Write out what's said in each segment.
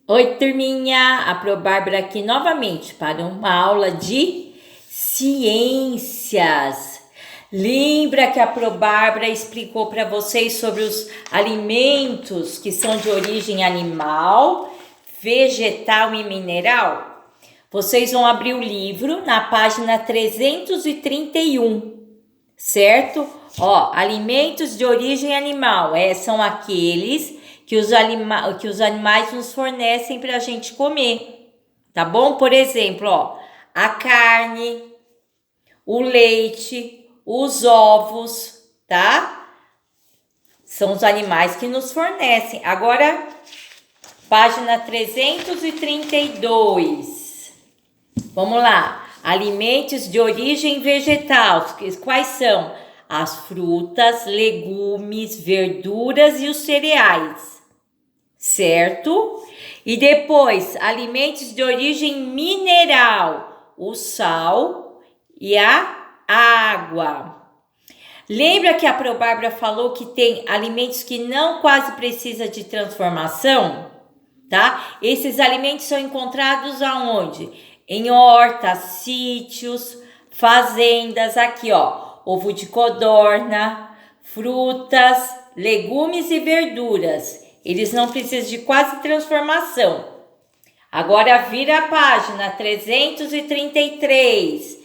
Oi, turminha! A Bárbara aqui novamente para uma aula de ciências. Lembra que a Bárbara explicou para vocês sobre os alimentos que são de origem animal, vegetal e mineral? Vocês vão abrir o livro na página 331, certo? Ó, alimentos de origem animal, são aqueles que os animais nos fornecem para a gente comer, tá bom? Por exemplo, ó, a carne, o leite, os ovos, tá? São os animais que nos fornecem. Agora, página 332. Vamos lá. Alimentos de origem vegetal. Quais são? As frutas, legumes, verduras e os cereais. Certo? E depois, alimentos de origem mineral, o sal e a água. Lembra que a Bárbara falou que tem alimentos que não quase precisa de transformação? Tá? Esses alimentos são encontrados aonde? Em hortas, sítios, fazendas, aqui ó, ovo de codorna, frutas, legumes e verduras. Eles não precisam de quase transformação. Agora vira a página 333.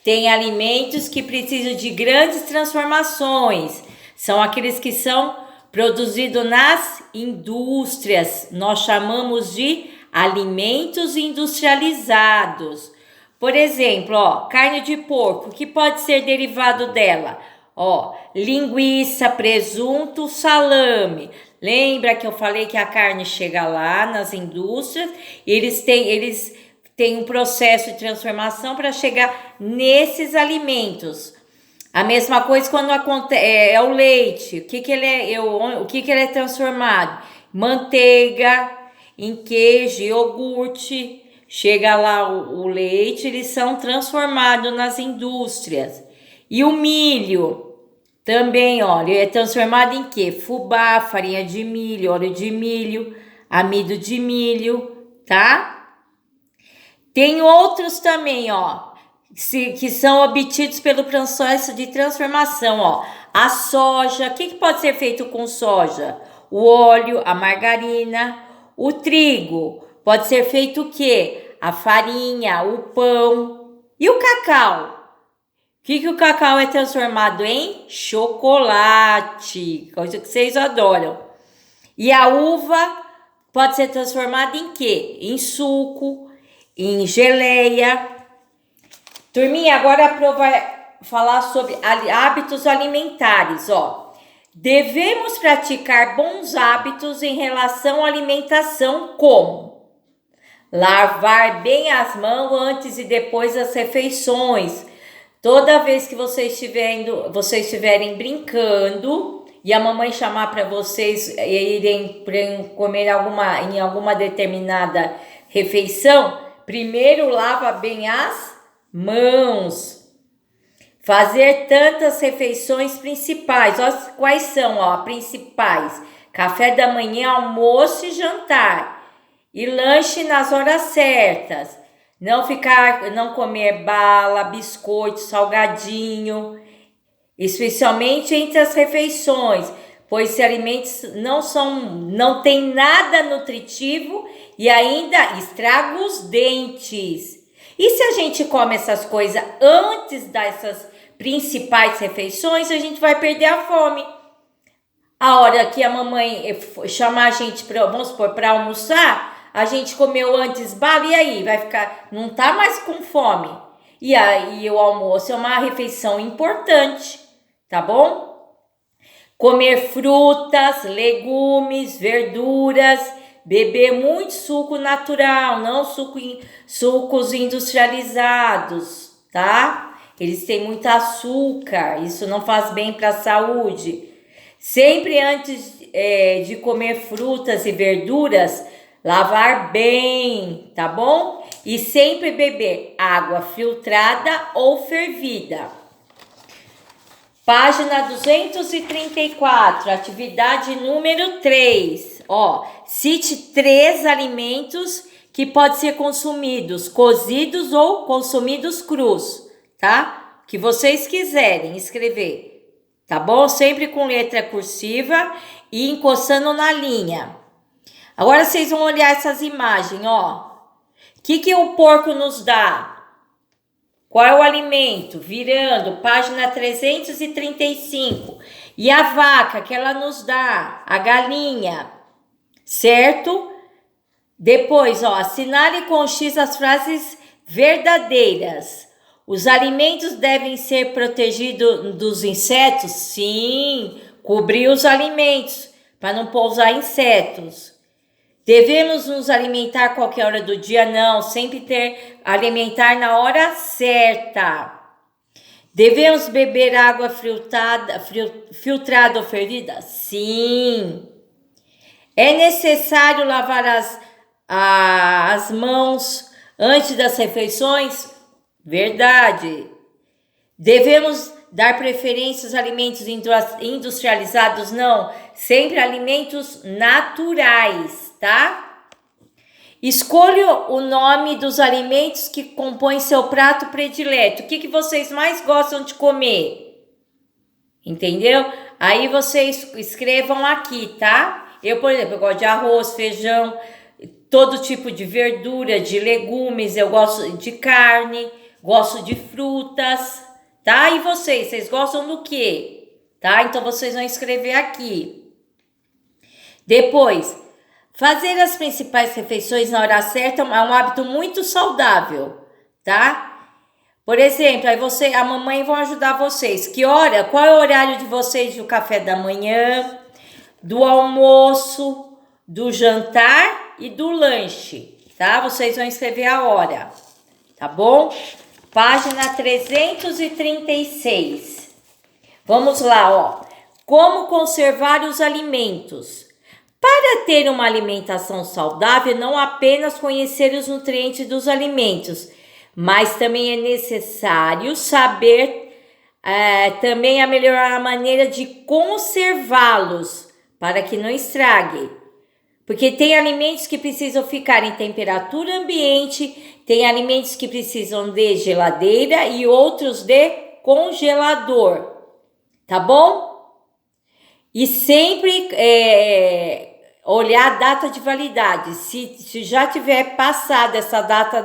Tem alimentos que precisam de grandes transformações. São aqueles que são produzidos nas indústrias. Nós chamamos de alimentos industrializados. Por exemplo, ó, carne de porco, o que pode ser derivado dela? Ó, linguiça, presunto, salame. Lembra que eu falei que a carne chega lá nas indústrias e eles têm um processo de transformação para chegar nesses alimentos. A mesma coisa quando é o leite. O que ele é transformado? Manteiga, em queijo, iogurte. Chega lá o leite, eles são transformados nas indústrias. E o milho também, olha, é transformado em quê? Fubá, farinha de milho, óleo de milho, amido de milho, tá? Tem outros também, ó, que são obtidos pelo processo de transformação, ó. A soja, o que pode ser feito com soja? O óleo, a margarina, o trigo. Pode ser feito o quê? A farinha, o pão. E o cacau? O que o cacau é transformado em? Chocolate, coisa que vocês adoram. E a uva pode ser transformada em quê? Em suco, em geleia. Turminha, agora a Pro vai falar sobre hábitos alimentares, ó. Devemos praticar bons hábitos em relação à alimentação, como lavar bem as mãos antes e depois das refeições. Toda vez que vocês estiverem brincando e a mamãe chamar para vocês irem comer em alguma determinada refeição, primeiro lava bem as mãos. Fazer tantas refeições principais. Ó, quais são, ó, principais? Café da manhã, almoço e jantar. E lanche nas horas certas. Não comer bala, biscoito, salgadinho, especialmente entre as refeições, pois esses alimentos não tem nada nutritivo e ainda estraga os dentes. E se a gente come essas coisas antes dessas principais refeições, a gente vai perder a fome. A hora que a mamãe chamar a gente para almoçar, a gente comeu antes bala, e aí? Não tá mais com fome. E aí o almoço é uma refeição importante, tá bom? Comer frutas, legumes, verduras, beber muito suco natural, não sucos industrializados, tá? Eles têm muito açúcar, isso não faz bem para a saúde. Sempre antes de comer frutas e verduras, lavar bem, tá bom? E sempre beber água filtrada ou fervida. Página 234, atividade número 3. Ó, cite 3 alimentos que podem ser consumidos cozidos ou consumidos crus, tá? Que vocês quiserem escrever, tá bom? Sempre com letra cursiva e encostando na linha. Agora vocês vão olhar essas imagens, ó. O que o porco nos dá? Qual é o alimento? Virando, página 335. E a vaca que ela nos dá? A galinha, certo? Depois, ó, assinale com X as frases verdadeiras. Os alimentos devem ser protegidos dos insetos? Sim, cobrir os alimentos para não pousar insetos. Devemos nos alimentar a qualquer hora do dia? Não, sempre alimentar na hora certa. Devemos beber água filtrada ou fervida? Sim. É necessário lavar as mãos antes das refeições? Verdade. Devemos dar preferência aos alimentos industrializados? Não. Sempre alimentos naturais, tá? Escolha o nome dos alimentos que compõem seu prato predileto. O que vocês mais gostam de comer? Entendeu? Aí vocês escrevam aqui, tá? Eu, por exemplo, eu gosto de arroz, feijão, todo tipo de verdura, de legumes, eu gosto de carne, gosto de frutas, tá? E vocês gostam do quê? Tá? Então, vocês vão escrever aqui. Depois, fazer as principais refeições na hora certa é um hábito muito saudável, tá? Por exemplo, aí a mamãe vão ajudar vocês. Qual é o horário de vocês do café da manhã, do almoço, do jantar e do lanche, tá? Vocês vão escrever a hora, tá bom? Página 336. Vamos lá, ó. Como conservar os alimentos? Para ter uma alimentação saudável, não apenas conhecer os nutrientes dos alimentos, mas também é necessário saber também a melhorar a maneira de conservá-los, para que não estrague. Porque tem alimentos que precisam ficar em temperatura ambiente, tem alimentos que precisam de geladeira e outros de congelador. Tá bom? E sempre olhar a data de validade. Se já tiver passado essa data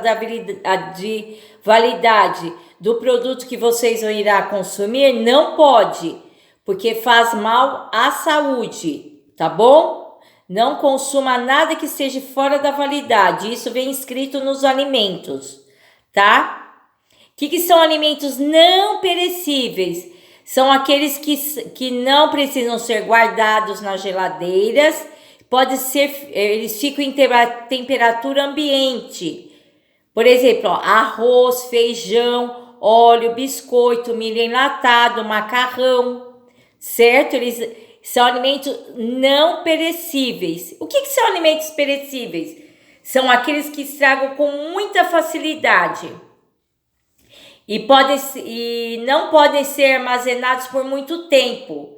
de validade do produto que vocês irão consumir, não pode, porque faz mal à saúde, tá bom? Não consuma nada que esteja fora da validade. Isso vem escrito nos alimentos, tá? O que são alimentos não perecíveis? São aqueles que não precisam ser guardados nas geladeiras. Eles ficam em temperatura ambiente. Por exemplo, ó, arroz, feijão, óleo, biscoito, milho enlatado, macarrão. Certo? Eles são alimentos não perecíveis. O que são alimentos perecíveis? São aqueles que estragam com muita facilidade e não podem ser armazenados por muito tempo.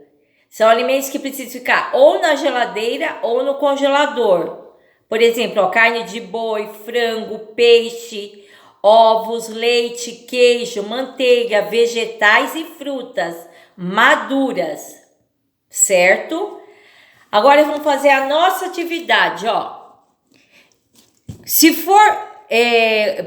São alimentos que precisam ficar ou na geladeira ou no congelador. Por exemplo, ó, carne de boi, frango, peixe, ovos, leite, queijo, manteiga, vegetais e frutas maduras, certo? Agora vamos fazer a nossa atividade, ó. Se for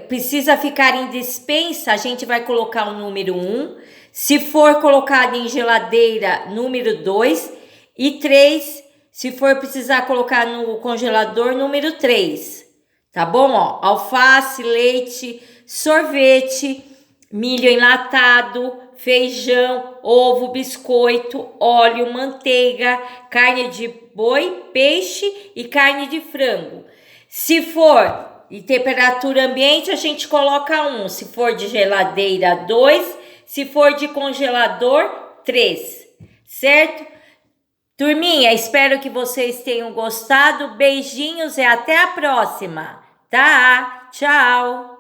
precisa ficar em despensa, a gente vai colocar o número 1. Se for colocado em geladeira, número 2. E 3, se for precisar colocar no congelador, número 3. Tá bom? Ó, alface, leite, sorvete, milho enlatado, feijão, ovo, biscoito, óleo, manteiga, carne de boi, peixe e carne de frango. Se for em temperatura ambiente, a gente coloca 1. Se for de geladeira, 2. Se for de congelador, 3. Certo? Turminha, espero que vocês tenham gostado. Beijinhos e até a próxima. Tá? Tchau!